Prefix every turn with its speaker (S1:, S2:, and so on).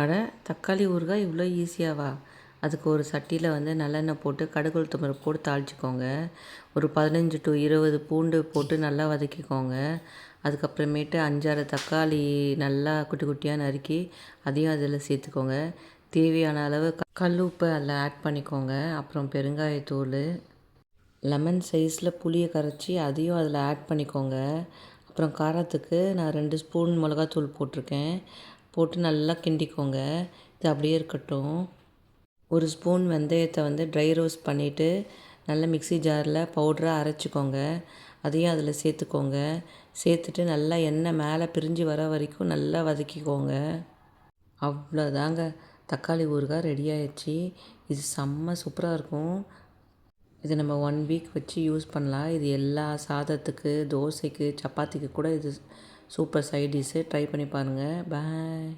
S1: அட தக்காளி ஊறுகாய் இவ்வளோ ஈஸியாவா? அதுக்கு ஒரு சட்டியில் வந்து நல்லெண்ணெய் போட்டு கடுகு உளுத்தம் பருப்பு போட்டு தாளிச்சிக்கோங்க. ஒரு 15 to 20 பூண்டு போட்டு நல்லா வதக்கிக்கோங்க. அதுக்கப்புறமேட்டு 5, 6 தக்காளி நல்லா குட்டி குட்டியாக நறுக்கி அதையும் அதில் சேர்த்துக்கோங்க. தேவையான அளவு கல் உப்பு அதில் ஆட் பண்ணிக்கோங்க. அப்புறம் பெருங்காயத்தூள், லெமன் சைஸில் புளியை கரைச்சி அதையும் அதில் ஆட் பண்ணிக்கோங்க. அப்புறம் காரத்துக்கு நான் 2 ஸ்பூன் மிளகாத்தூள் போட்டிருக்கேன். போட்டு நல்லா கிண்டிக்கோங்க. இது அப்படியே இருக்கட்டும். ஒரு ஸ்பூன் வெந்தயத்தை வந்து ட்ரை ரோஸ்ட் பண்ணிவிட்டு நல்லா மிக்ஸி ஜாரில் பவுடராக அரைச்சிக்கோங்க. அதையும் அதில் சேர்த்துக்கோங்க. சேர்த்துட்டு நல்லா எண்ணெய் மேலே பிரிஞ்சு வர வரைக்கும் நல்லா வதக்கிக்கோங்க. அவ்வளோதாங்க, தக்காளி ஊறுகாய் ரெடி ஆயிடுச்சு. இது செம்ம சூப்பராக இருக்கும். இது நம்ம 1 வீக் வச்சு யூஸ் பண்ணலாம். இது எல்லா சாதத்துக்கு, தோசைக்கு, சப்பாத்திக்கு கூட இது சூப்பர் சைட் டிஷ்ஷு. ட்ரை பண்ணி பாருங்கள். பாய்.